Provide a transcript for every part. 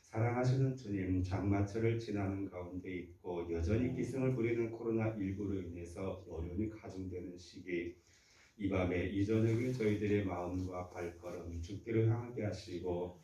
사랑하시는 주님, 장마철을 지나는 가운데 있고 여전히 기승을 부리는 코로나19로 인해서 어려움이 가중되는 시기, 이 밤에 이 저녁에 저희들의 마음과 발걸음 주께로 향하게 하시고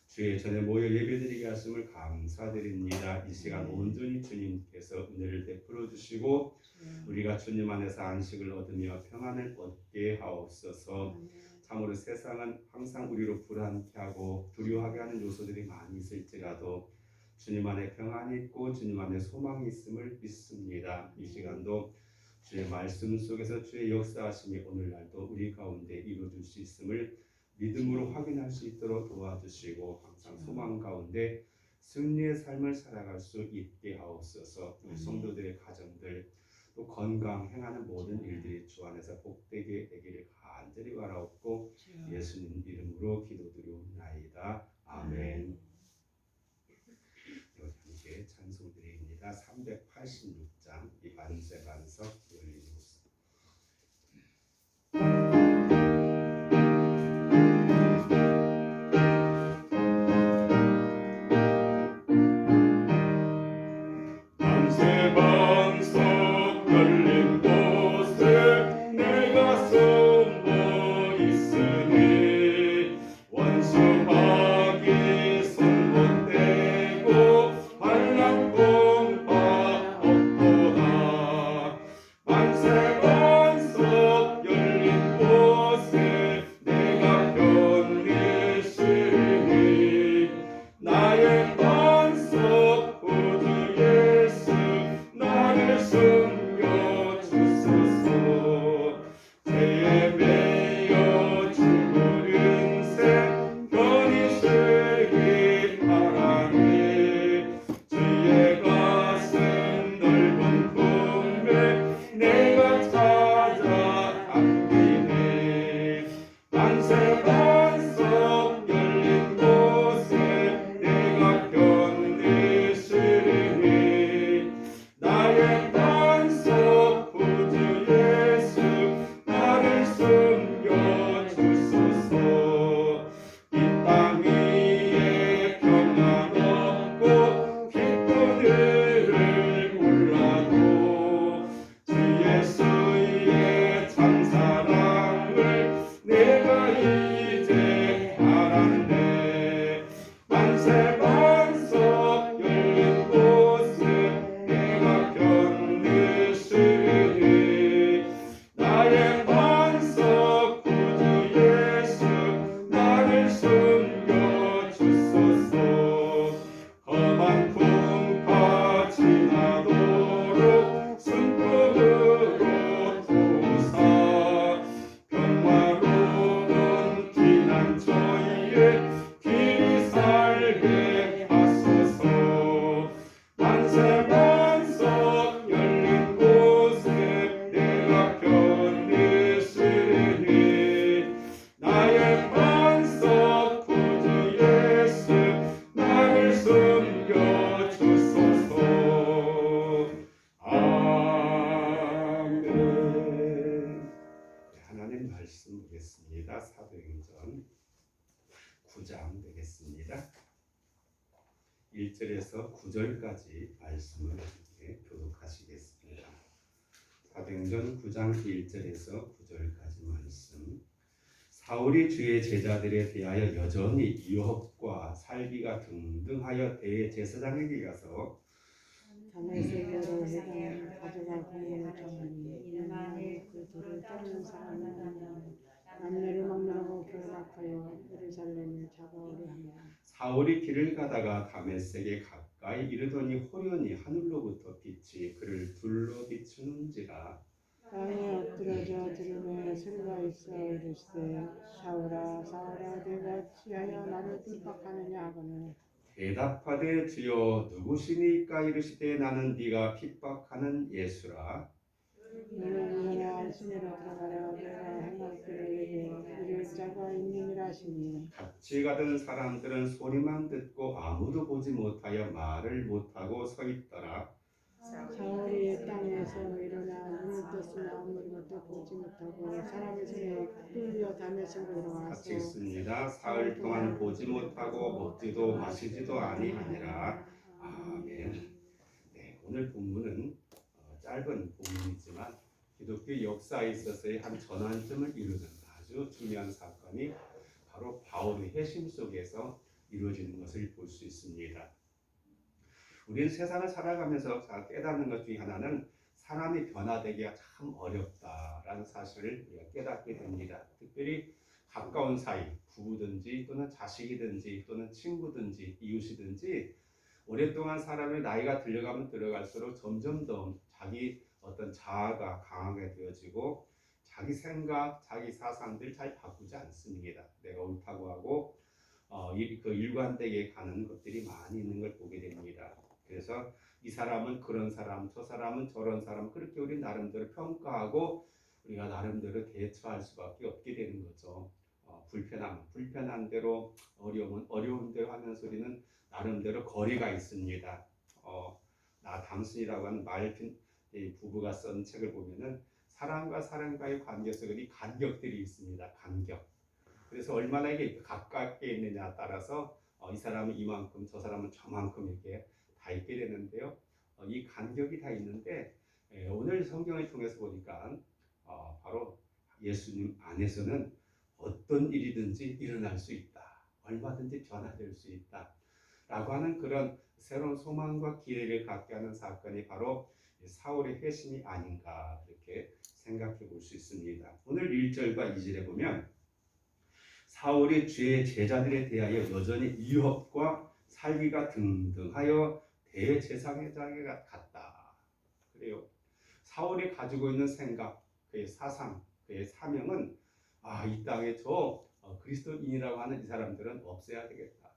주의 전에 모여 예배드리게 하심을 감사드립니다. 이 시간 온전히 주님께서 은혜를 베풀어 주시고 우리가 주님 안에서 안식을 얻으며 평안을 얻게 하옵소서. 참으로 세상은 항상 우리로 불안케 하고 두려워하게 하는 요소들이 많이 있을지라도 주님 안에 평안이 있고 주님 안에 소망이 있음을 믿습니다. 이 시간도 주의 말씀 속에서 주의 역사하심이 오늘날도 우리 가운데 이루어질 수 있음을 믿음으로 확인할 수 있도록 도와주시고 항상 소망 가운데 승리의 삶을 살아갈 수 있게 하옵소서. 우리 성도들의 가정들 또 건강 행하는 모든 일들이 주 안에서 복되게 되기를 간절히 바라옵고 예수님 이름으로 기도드리옵나이다. 아멘. 함께 찬송드립니다. 386장 이 반세 반석 열린 곳. 반세 반석 열린 곳에 내가 숨어 있으니 원수마귀 손 못 대고 반락 공파 없도다. 반석 1장 되겠습니다. 1절에서 9절까지 말씀을 교독하시겠습니다. 사도행전 9장 1절에서 9절까지 말씀. 사울이 주의 제자들에 대하여 여전히 유혹과 살기가 등등하여 대제사장에게 가서 다메섹으로 회당을 가져가 공문을 전하니 이만하여 그들을 따르는 사람은 남녀를 막론하고 결박하여 예루살렘을 잡아오려 하며 사울이 길을 가다가 다메섹에 가까이 이르더니 호련히 하늘로부터 빛이 그를 둘러 비추는지라. 땅에 엎드러져 들음에 소리가 있어 이르시되 사울아 사울아 내가 어찌하여 나를 핍박하느냐 하거늘 대답하되 주여 누구시니까 이르시되 나는 네가 핍박하는 예수라. 너는 일어나 안식으로 들어가라 내가 행할 길을 내게 이를 자가 있느니라 하시니 같이 가던 사람들은 소리만 듣고 아무도 보지 못하여 말을 못하고 서 있더라. 사울이 땅에서 일어나 눈을 떴으나 아무것도 보지 못하고 사람의 손에 끌려 다메섹으로 같이 들어가서 있습니다. 사흘 동안 보지 못하고 먹지도 마시지도 아니하니라. 아멘. 네, 오늘 본문은 짧은 본문이지만 기독교 역사에 있어서의 한 전환점을 이루는 아주 중요한 사건이 바로 바울의 회심 속에서 이루어지는 것을 볼 수 있습니다. 우리는 세상을 살아가면서 깨닫는 것 중에 하나는 사람이 변화되기가 참 어렵다라는 사실을 우리가 깨닫게 됩니다. 특별히 가까운 사이, 부부든지 또는 자식이든지 또는 친구든지 이웃이든지 오랫동안 사람의 나이가 들어가면 들어갈수록 점점 더 자기 어떤 자아가 강하게 되어지고 자기 생각, 자기 사상들 잘 바꾸지 않습니다. 내가 옳다고 하고 그 일관되게 가는 것들이 많이 있는 걸 보게 됩니다. 그래서 이 사람은 그런 사람, 저 사람은 저런 사람, 그렇게 우리 나름대로 평가하고 우리가 나름대로 대처할 수밖에 없게 되는 거죠. 불편한 대로, 어려움은 어려운 대로 하면서 우리는 나름대로 거리가 있습니다. 나 당신이라고 하는 말핀 부부가 쓴 책을 보면은 사람과 사람과의 관계 속에 이 간격들이 있습니다. 간격. 그래서 얼마나 이게 가깝게 있느냐에 따라서 이 사람은 이만큼, 저 사람은 저만큼 이렇게 다 있게 되는데요. 이 간격이 다 있는데 오늘 성경을 통해서 보니까 바로 예수님 안에서는 어떤 일이든지 일어날 수 있다. 얼마든지 변화될 수 있다. 라고 하는 그런 새로운 소망과 기회를 갖게 하는 사건이 바로 사울의 회심이 아닌가 이렇게 생각해 볼 수 있습니다. 오늘 1절과 2절에 보면 사울이 주의 제자들에 대하여 여전히 유혹과 살기가 등등하여 대제사장에 갔다. 그래요. 사울이 가지고 있는 생각, 그의 사상, 그의 사명은 이 땅에 저 그리스도인이라고 하는 이 사람들은 없애야 되겠다.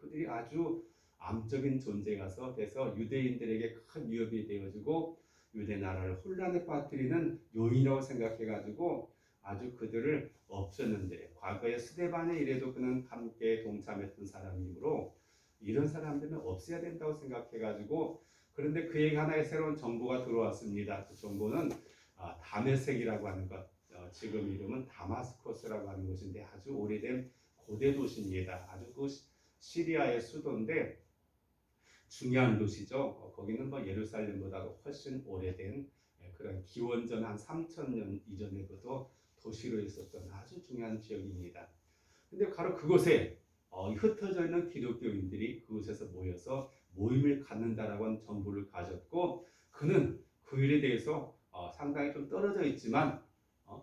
그들이 아주 암적인 존재가 돼서 유대인들에게 큰 위협이 되어지고 유대 나라를 혼란에 빠뜨리는 요인이라고 생각해가지고 아주 그들을 없앴는데 과거에 스데반의 일에도 그는 함께 동참했던 사람이므로 이런 사람들은 없애야 된다고 생각해가지고 그런데 그에게 하나의 새로운 정보가 들어왔습니다. 그 정보는 다메섹이라고 하는 것, 지금 이름은 다마스커스라고 하는 곳인데 아주 오래된 고대 도시입니다. 아주 그 시리아의 수도인데 중요한 도시죠. 거기는 예루살렘보다 훨씬 오래된 그런 기원전 한 3,000년 이전에도 도시로 있었던 아주 중요한 지역입니다. 근데 바로 그곳에 흩어져 있는 기독교인들이 그곳에서 모여서 모임을 갖는다라고 하는 정보를 가졌고 그는 그 일에 대해서 상당히 좀 떨어져 있지만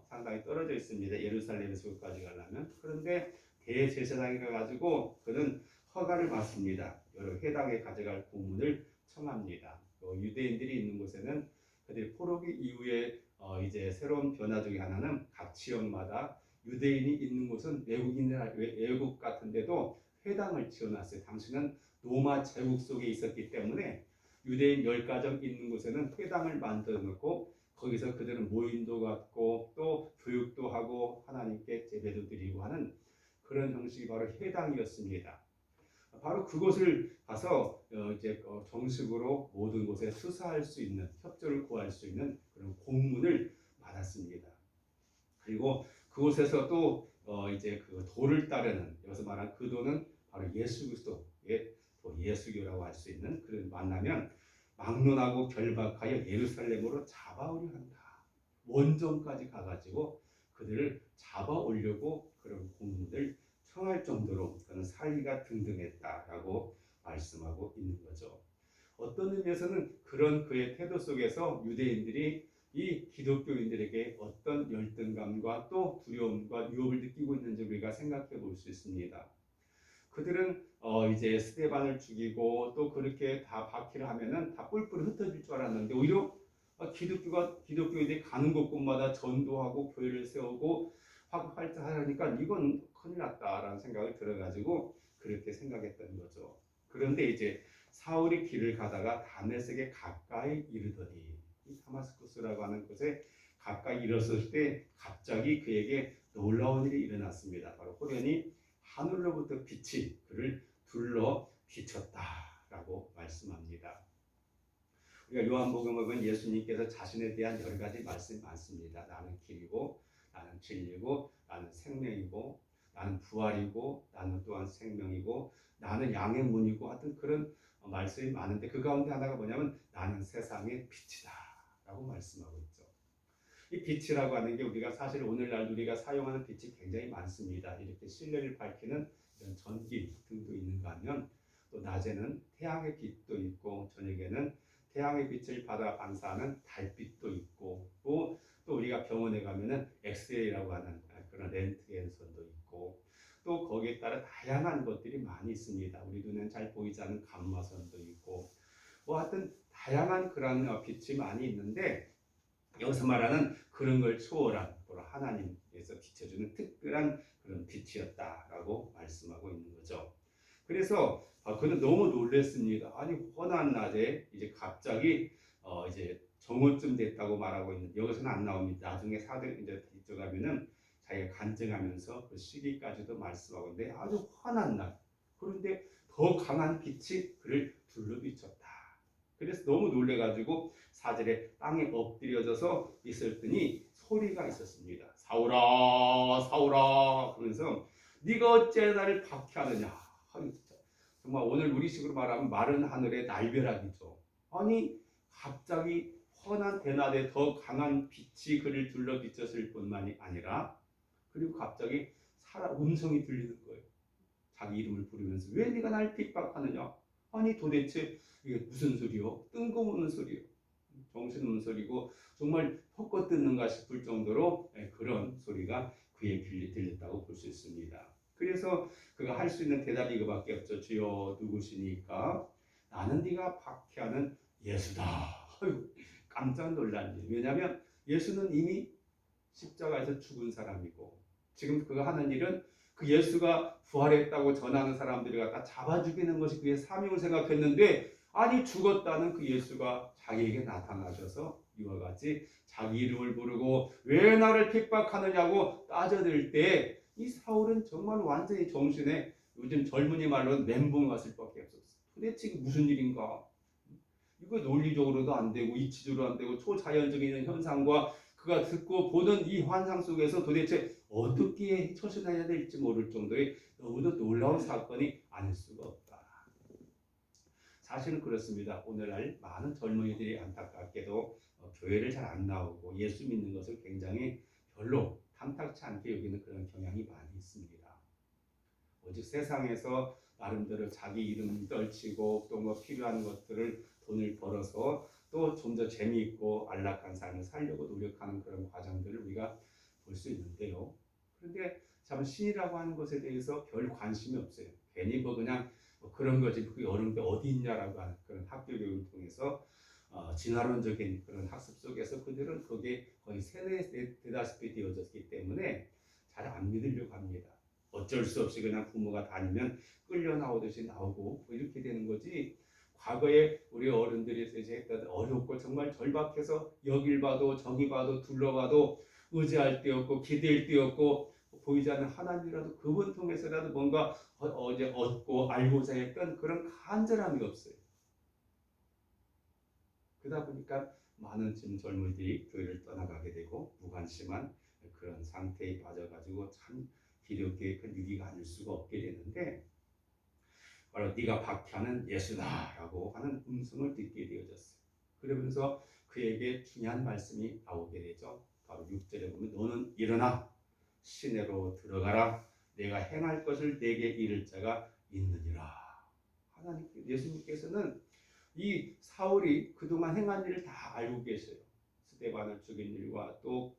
상당히 떨어져 있습니다. 예루살렘에서 거기까지 가려면. 그런데 대제사장이 가가지고 그는 허가를 받습니다. 여러 회당에 가져갈 공문을 청합니다. 유대인들이 있는 곳에는 그들이 포로기 이후에 이제 새로운 변화 중에 하나는 각 지역마다 유대인이 있는 곳은 외국 같은데도 회당을 지어놨어요. 당시는 로마 제국 속에 있었기 때문에 유대인 10가정 있는 곳에는 회당을 만들어 놓고 거기서 그들은 모임도 갖고 또 교육도 하고 하나님께 제배도 드리고 하는 그런 형식이 바로 회당이었습니다. 바로 그곳을 가서 이제 정식으로 모든 곳에 수사할 수 있는 협조를 구할 수 있는 그런 공문을 받았습니다. 그리고 그곳에서 또 이제 그 도를 따르는, 여기서 말하는 그 도는 바로 예수 그리스도의 도, 예수교라고 할 수 있는 그런 만나면 막론하고 결박하여 예루살렘으로 잡아오려 한다. 원정까지 가가지고 그들을 잡아오려고 그런 공문을 청할 정도로 그는 사이가 등등했다라고 말씀하고 있는 거죠. 어떤 의미에서는 그런 그의 태도 속에서 유대인들이 이 기독교인들에게 어떤 열등감과 또 두려움과 유혹을 느끼고 있는지 우리가 생각해 볼 수 있습니다. 그들은 이제 스데반을 죽이고 또 그렇게 다 박해를 하면은 다 뿔뿔이 흩어질 줄 알았는데 오히려 기독교인들이 가는 곳곳마다 전도하고 교회를 세우고 활동하니까 이건 큰일 났다라는 생각이 들어가지고 그렇게 생각했던 거죠. 그런데 이제 사울이 길을 가다가 다메섹에 가까이 이르더니 이 다마스쿠스라고 하는 곳에 가까이 이르렀을 때 갑자기 그에게 놀라운 일이 일어났습니다. 바로 호련히 하늘로부터 빛이 그를 둘러 비쳤다라고 말씀합니다. 우리가 요한복음에 보면 예수님께서 자신에 대한 여러 가지 말씀이 많습니다. 나는 길이고 나는 진리고 나는 생명이고 나는 부활이고 나는 또한 생명이고 나는 양의 문이고 하여튼 그런 말씀이 많은데 그 가운데 하나가 뭐냐면 나는 세상의 빛이다 라고 말씀하고 있죠. 이 빛이라고 하는 게 우리가 사실 오늘날 우리가 사용하는 빛이 굉장히 많습니다. 이렇게 실내를 밝히는 이런 전기 등도 있는가 하면 또 낮에는 태양의 빛도 있고 저녁에는 태양의 빛을 받아 반사하는 달빛도 있고 또 우리가 병원에 가면은 엑스레이라고 하는 그런 렌트겐선도 있고 또 거기에 따라 다양한 것들이 많이 있습니다. 우리 눈엔 잘 보이지 않는 감마선도 있고 뭐 하여튼 다양한 그런 빛이 많이 있는데 여기서 말하는 그런 걸 초월한 바로 하나님께서 비춰주는 특별한 그런 빛이었다라고 말씀하고 있는 거죠. 그래서 그는 너무 놀랐습니다. 아니 훤한 낮에 이제 갑자기 이제 정오쯤 됐다고 말하고 있는 여기서는 안 나옵니다. 나중에 사대 이제 들어가면은 자기가 간증하면서 그 시기까지도 말씀하고 있는데 아주 환한 날. 그런데 더 강한 빛이 그를 둘러 비쳤다. 그래서 너무 놀래가지고 사절에 땅에 엎드려져서 있었더니 소리가 있었습니다. 사울아, 사울아, 그러면서 네가 어째 나를 박해하느냐. 아니, 정말 오늘 우리식으로 말하면 마른 하늘의 날벼락이죠. 아니 갑자기 환한 대낮에 더 강한 빛이 그를 둘러 비쳤을 뿐만이 아니라 그리고 갑자기 음성이 들리는 거예요. 자기 이름을 부르면서 왜 네가 날 핍박하느냐. 아니 도대체 이게 무슨 소리요? 뜬금없는 소리요. 정신없는 소리고 정말 헛것 듣는가 싶을 정도로 그런 소리가 그의 귀에 들렸다고 볼 수 있습니다. 그래서 그가 할 수 있는 대답이 이거밖에 없죠. 주여 누구시니까? 나는 네가 박해하는 예수다. 깜짝 놀란 일. 왜냐하면 예수는 이미 십자가에서 죽은 사람이고 지금 그가 하는 일은 그 예수가 부활했다고 전하는 사람들이 갖다 잡아 죽이는 것이 그의 사명을 생각했는데 아니 죽었다는 그 예수가 자기에게 나타나셔서 이와 같이 자기 이름을 부르고 왜 나를 핍박하느냐고 따져들 때 이 사울은 정말 완전히 정신에 요즘 젊은이 말로는 멘붕 왔을 밖에 없었어요. 도대체 이게 무슨 일인가? 이거 논리적으로도 안 되고 이치적으로 안 되고 초자연적인 현상과 그가 듣고 보는 이 환상 속에서 도대체 어떻게 처신해야 될지 모를 정도의 너무도 놀라운 사건이 아닐 수가 없다. 사실은 그렇습니다. 오늘날 많은 젊은이들이 안타깝게도 교회를 잘 안 나오고 예수 믿는 것을 굉장히 별로 탐탁치 않게 여기는 그런 경향이 많이 있습니다. 오직 세상에서 나름대로 자기 이름 떨치고 또 뭐 필요한 것들을 돈을 벌어서 또 좀 더 재미있고 안락한 삶을 살려고 노력하는 그런 과정들을 우리가 볼 수 있는데요. 그런데 참 신이라고 하는 것에 대해서 별 관심이 없어요. 괜히 뭐 그냥 뭐 그런 거지 그게 어려운 게 어디 있냐라고 하는 그런 학교 교육을 통해서 진화론적인 그런 학습 속에서 그들은 거기에 거의 세뇌되다시피 되어졌기 때문에 잘 안 믿으려고 합니다. 어쩔 수 없이 그냥 부모가 다니면 끌려 나오듯이 나오고 뭐 이렇게 되는 거지. 과거에 우리 어른들이 했던 어렵고 정말 절박해서 여길 봐도 저기 봐도 둘러봐도 의지할 데 없고 기댈 데 없고 보이지 않는 하나님이라도 그분 통해서라도 뭔가 어제 얻고 알고자 했던 그런 간절함이 없어요. 그러다 보니까 많은 지금 젊은이들이 교회를 떠나가게 되고 무관심한 그런 상태에 빠져가지고 참 기독교의 그 위기가 아닐 수가 없게 되는데 바로 네가 박해하는 예수다라고 하는 음성을 듣게 되어졌어요. 그러면서 그에게 중요한 말씀이 나오게 되죠. 바로 6절에 보면 너는 일어나 시내로 들어가라. 내가 행할 것을 내게 이를 자가 있느니라. 하나님 예수님께서는 이 사울이 그동안 행한 일을 다 알고 계셔요. 스데반을 죽인 일과 또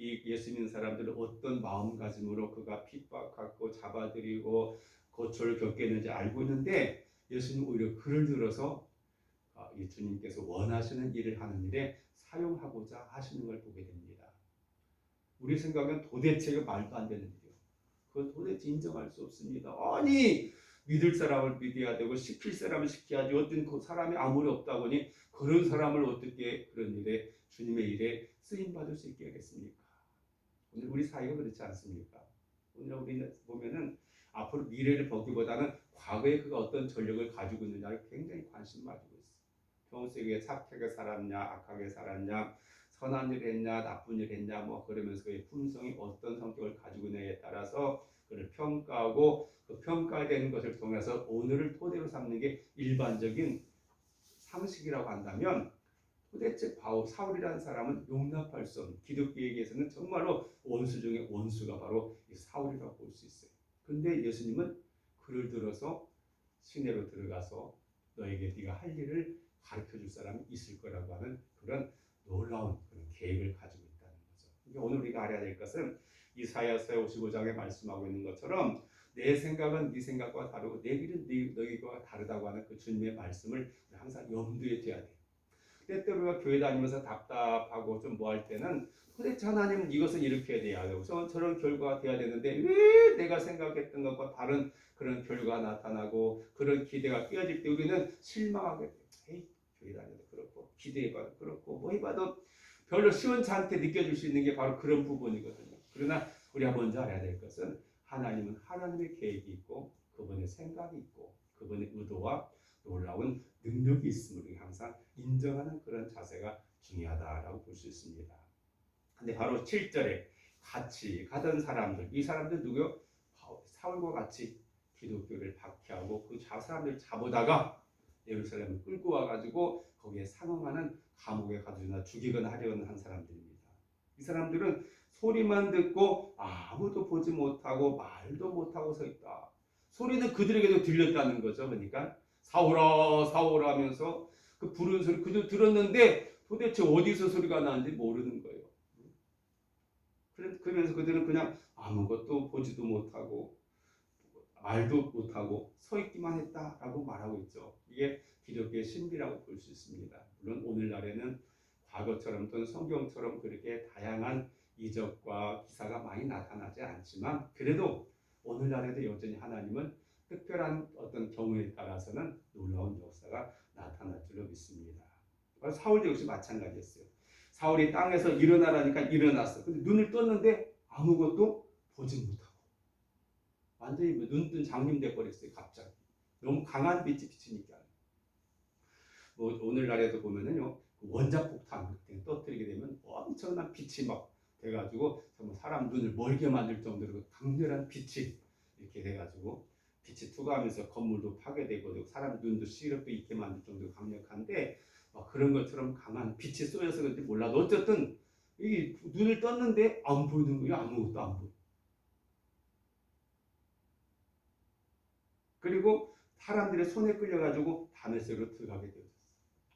이 예수 믿는 사람들을 어떤 마음가짐으로 그가 핍박하고 잡아들이고 고초를 겪겠는지 알고 있는데 예수님 오히려 그를 들어서 이 주님께서 원하시는 일을 하는 일에 사용하고자 하시는 걸 보게 됩니다. 우리 생각엔 도대체 말도 안 되는 일이에요. 그건 도대체 인정할 수 없습니다. 아니 믿을 사람을 믿어야 되고 시킬 사람을 시켜야지 어떤 그 사람이 아무리 없다고 하니 그런 사람을 어떻게 그런 일에 주님의 일에 쓰임받을 수 있게 하겠습니까? 오늘 우리 사회가 그렇지 않습니까? 오늘 우리는 보면은 앞으로 미래를 보기보다는 과거에 그가 어떤 전력을 가지고 있느냐에 굉장히 관심 가지고 있어요. 평소에 착하게 살았냐, 악하게 살았냐, 선한 일 했냐, 나쁜 일 했냐, 뭐 그러면서 그의 품성이 어떤 성격을 가지고 있느냐에 따라서 그를 평가하고 그 평가되는 것을 통해서 오늘을 토대로 삼는 게 일반적인 상식이라고 한다면 도대체 사울이라는 사람은 용납할 수 없는 기독교에게서는 정말로 원수 중에 원수가 바로 이 사울이라고 볼 수 있어요. 근데 예수님은 그를 들어서 시내로 들어가서 너에게 네가 할 일을 가르쳐줄 사람이 있을 거라고 하는 그런 놀라운 그런 계획을 가지고 있다는 거죠. 그러니까 오늘 우리가 알아야 될 것은 이사야서 55장에 말씀하고 있는 것처럼 내 생각은 네 생각과 다르고 내 길은 너희와 다르다고 하는 그 주님의 말씀을 항상 염두에 둬야 돼요. 때때로 우리가 교회 다니면서 답답하고 좀 뭐 할 때는 도대체 하나님은 이것은 이렇게 돼야 되고 저런 결과가 돼야 되는데 왜 내가 생각했던 것과 다른 그런 결과가 나타나고 그런 기대가 깨어질 때 우리는 실망하게 돼요. 에이, 교회 다녀도 그렇고 기대해봐도 그렇고 뭐 해봐도 별로 시원치 않게 느껴질 수 있는 게 바로 그런 부분이거든요. 그러나 우리가 먼저 알아야 될 것은 하나님은 하나님의 계획이 있고 그분의 생각이 있고 그분의 의도와 놀라운 능력이 있음을 항상 인정하는 그런 자세가 중요하다라고 볼 수 있습니다. 근데 바로 7절에 같이 가던 사람들, 이 사람들 누구요? 사울과 같이 기독교를 박해하고 그 사람들 잡아다가 예루살렘을 끌고 와가지고 거기에 상응하는 감옥에 가두거나 죽이거나 하려는 한 사람들입니다. 이 사람들은 소리만 듣고 아무도 보지 못하고 말도 못하고 서 있다. 소리는 그들에게도 들렸다는 거죠. 그러니까 사울아 사울아 하면서 그 부르는 소리 그들 들었는데 도대체 어디서 소리가 나는지 모르는 거예요. 그러면서 그들은 그냥 아무것도 보지도 못하고 말도 못하고 서 있기만 했다라고 말하고 있죠. 이게 기독교의 신비라고 볼 수 있습니다. 물론 오늘날에는 과거처럼 또는 성경처럼 그렇게 다양한 이적과 기사가 많이 나타나지 않지만 그래도 오늘날에도 여전히 하나님은 특별한 어떤 경우에 따라서는 놀라운 역사가 나타날 줄로 믿습니다. 사울도 역시 마찬가지였어요. 사울이 땅에서 일어나라니까 일어났어. 근데 눈을 떴는데 아무것도 보지 못하고 완전히 눈뜬 장님돼 버렸어요. 갑자기 너무 강한 빛이 비치니까. 뭐 오늘날에도 보면은요 원자폭탄 떠뜨리게 되면 엄청난 빛이 막 돼가지고 정말 사람 눈을 멀게 만들 정도로 강렬한 빛이 이렇게 돼가지고 빛이 투과하면서 건물도 파괴되고 사람 눈도 시력도 잊게 만들 정도로 강력한데 그런 것처럼 강한 빛이 쏘여서 그런지 몰라도 어쨌든 이 눈을 떴는데 안 보이는 거예요. 아무것도 안 보여. 그리고 사람들의 손에 끌려가지고 다메섹으로 들어가게 되었어요.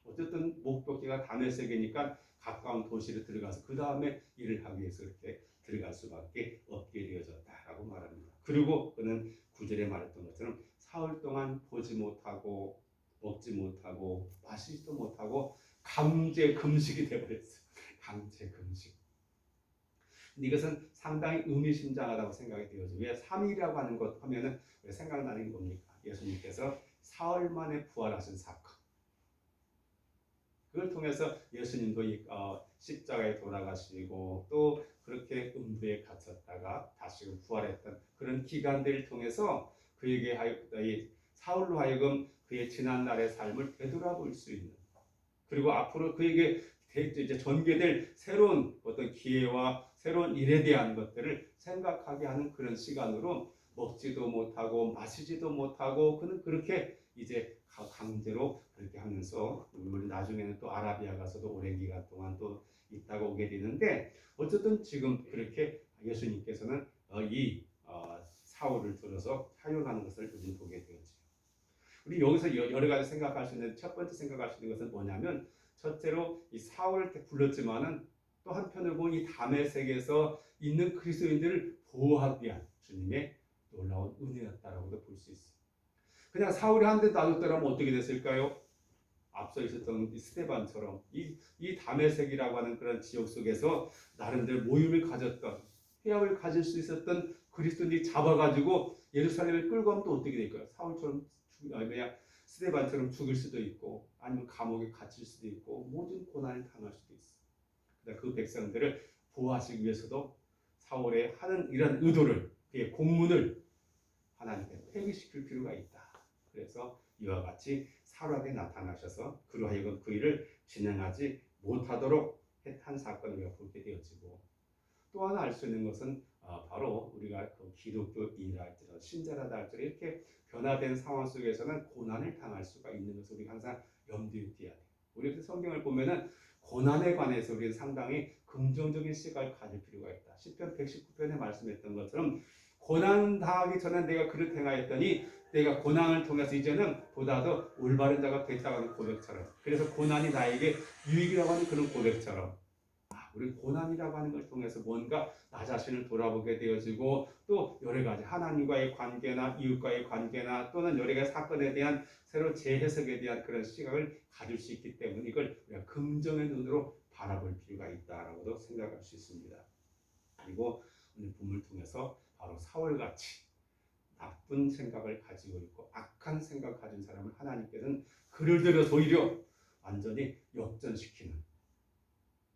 어쨌든 목적지가 다메섹이니까 가까운 도시로 들어가서 그 다음에 일을 하기 위해서 이렇게 들어갈 수밖에 없게 되어졌다라고 말합니다. 그리고 그는 9절에 말했던 것처럼 사흘 동안 보지 못하고 먹지 못하고 마시지도 못하고 강제 금식이 되어버렸어요. 강제 금식. 근데 이것은 상당히 의미심장하다고 생각이 되어서 왜 3일이라고 하는 것 하면은 왜 생각나는 게 뭡니까? 예수님께서 사흘 만에 부활하신 사건. 그걸 통해서 예수님도 십자가에 돌아가시고 또 그렇게 음부에 갇혔다가 다시금 부활했던 그런 기간들을 통해서 그에게 사울로 하여금 그의 지난날의 삶을 되돌아볼 수 있는 그리고 앞으로 그에게 이제 전개될 새로운 어떤 기회와 새로운 일에 대한 것들을 생각하게 하는 그런 시간으로 먹지도 못하고 마시지도 못하고 그는 그렇게 이제 강제로 그렇게 하면서 우리 나중에는 또 아라비아 가서도 오랜 기간 동안 또 있다가 오게 되는데 어쨌든 지금 그렇게 예수님께서는 이 사울을 들어서 사용하는 것을 우리는 보게 되었죠. 우리 여기서 여러 가지 생각할 수 있는 첫 번째 생각할 수 있는 것은 뭐냐면 첫째로 이 사울을 불렀지만은 또 한편으로 보면 이 담의 세계에서 있는 그리스도인들을 보호하기 위한 주님의 놀라운 은혜였다라고도 볼 수 있어요. 그냥 사울이 한 대 놔뒀더라면 어떻게 됐을까요? 앞서 있었던 이 스데반처럼 이 다메섹이라고 하는 그런 지역 속에서 나름대로 모임을 가졌던 회합을 가질 수 있었던 그리스도인들이 잡아가지고 예루살렘에 끌고 가면 또 어떻게 될까요? 사울처럼 그냥 스데반처럼 죽을 수도 있고 아니면 감옥에 갇힐 수도 있고 모든 고난을 당할 수도 있어요. 그러니까 그 백성들을 보호하시기 위해서도 사울의 하는 이런 의도를 그의 공문을 하나님께 폐기시킬 필요가 있다. 그래서 이와 같이 사울에게 나타나셔서 그로 하여금 그 일을 진행하지 못하도록 한 사건을 우리가 보게 되어지고 또 하나 알 수 있는 것은 바로 우리가 그 기독교인이라 할지라도 신자라다 할지라도 이렇게 변화된 상황 속에서는 고난을 당할 수가 있는 것을 우리가 항상 염두에 둬야 돼요. 우리 성경을 보면은 고난에 관해서 우리는 상당히 긍정적인 시각을 가질 필요가 있다. 시편 119편에 말씀했던 것처럼 고난 당하기 전에 내가 그렇게 행하였더니 내가 고난을 통해서 이제는 보다도 올바른 자가 됐다고 하는 고백처럼 그래서 고난이 나에게 유익이라고 하는 그런 고백처럼 우리 고난이라고 하는 걸 통해서 뭔가 나 자신을 돌아보게 되어지고 또 여러 가지 하나님과의 관계나 이웃과의 관계나 또는 여러 가지 사건에 대한 새로운 재해석에 대한 그런 시각을 가질 수 있기 때문에 이걸 우리가 긍정의 눈으로 바라볼 필요가 있다라고도 생각할 수 있습니다. 그리고 오늘 본문을 통해서 바로 사울같이 나쁜 생각을 가지고 있고 악한 생각 가진 사람을 하나님께서는 그를 들여서 오히려 완전히 역전시키는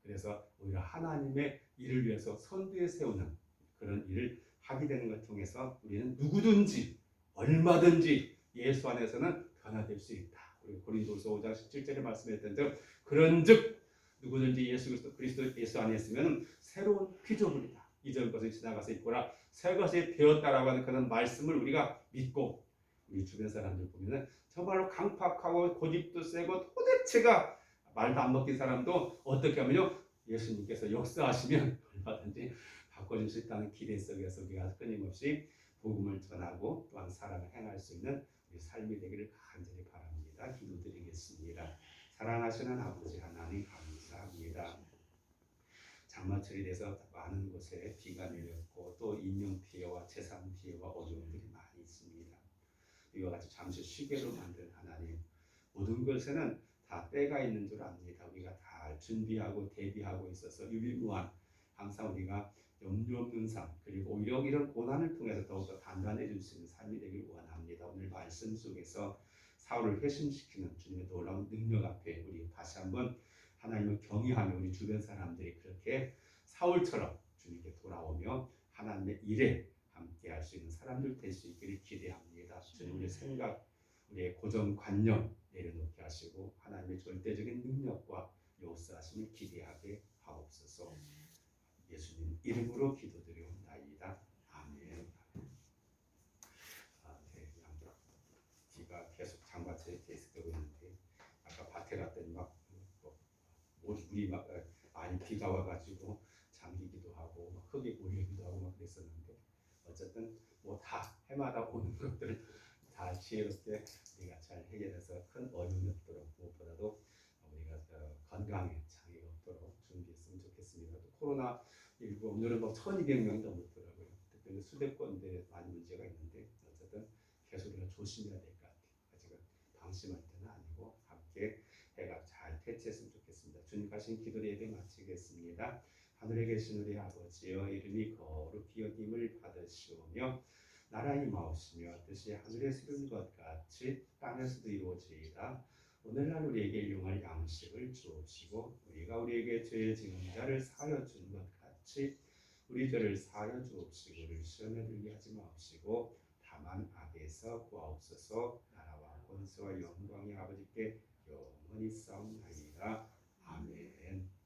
그래서 오히려 하나님의 일을 위해서 선두에 세우는 그런 일을 하게 되는 것 통해서 우리는 누구든지 얼마든지 예수 안에서는 변화될 수 있다. 우리 고린도서 5장 17절에 말씀했던 대로 그런즉 누구든지 예수 그리스도 예수 안에 있으면 새로운 피조물이다. 이전 것이 지나가서 있고라 새 것이 되었다라고 하는 그런 말씀을 우리가 믿고 우리 주변 사람들 보면은 정말로 강팍하고 고집도 세고 도대체가 말도 안 먹힌 사람도 어떻게 하면요 예수님께서 역사하시면 얼마든지 바꿔줄 수 있다는 기대 속에서 우리가 끊임없이 복음을 전하고 또한 사랑을 행할 수 있는 우리 삶이 되기를 간절히 바랍니다. 기도드리겠습니다. 사랑하시는 아버지 하나님 감사합니다. 장마철이 돼서 많은 곳에 비가 내렸고 또 인명 피해와 재산 피해와 어려움들이 많이 있습니다. 이와 같이 잠시 쉬게로 만든 하나님 모든 것에는 다 때가 있는 줄 압니다. 우리가 다 준비하고 대비하고 있어서 유비무한 항상 우리가 염려 없는 삶 그리고 오히려 이런 고난을 통해서 더욱더 단단해질 수 있는 삶이 되길 원합니다. 오늘 말씀 속에서 사울을 회심시키는 주님의 놀라운 능력 앞에 우리 다시 한번 하나님을 경외하며 우리 주변 사람들이 그렇게 사울처럼 주님께 돌아오며 하나님의 일에 함께할 수 있는 사람들 될 수 있기를 기대합니다. 주님 우리의 생각, 우리의 고정관념 내려놓게 하시고 하나님의 절대적인 능력과 역사하심을 기대하게 하옵소서. 예수님 이름으로 기도드리옵나이다. 아멘. 네, 비가 계속 장마철에 계속되고 있는데 아까 밭에 갔더니 막 물이 막 많이 비가 와가지고 잠기기도 하고 막 흙이 몰리기도 하고 막 그랬었는데 어쨌든 뭐 다 해마다 오는 것들을 다 지혜롭게 우리가 잘 해결해서 큰 어려움이 없도록 무엇보다도 우리가 건강에 장애가 없도록 준비했으면 좋겠습니다. 또 코로나19 오늘은 뭐 1200명이 넘었더라고요. 특별히 수도권에 많이 문제가 있는데 어쨌든 계속 우리가 조심해야 될 것 같아요. 아직은 방심할 때는 아니고 함께 해가 잘 퇴치했으면 좋겠습니다. 주님 가신 기도 예배 마치겠습니다. 하늘에 계신 우리 아버지여 이름이 거룩히 여김을 받으시오며 나라 임하옵시며 뜻이 하늘에서 이룬 것 같이 땅에서도 이루어지이다. 오늘날 우리에게 일용할 양식을 주옵시고 우리가 우리에게 죄 지은 자를 사하여 준 것 같이 우리 죄를 사하여 주옵시고 우리를 시험에 들게 하지 마옵시고 다만 악에서 구하옵소서. 나라와 권세와 영광이 아버지께 영원히 싸움나이다. 아멘.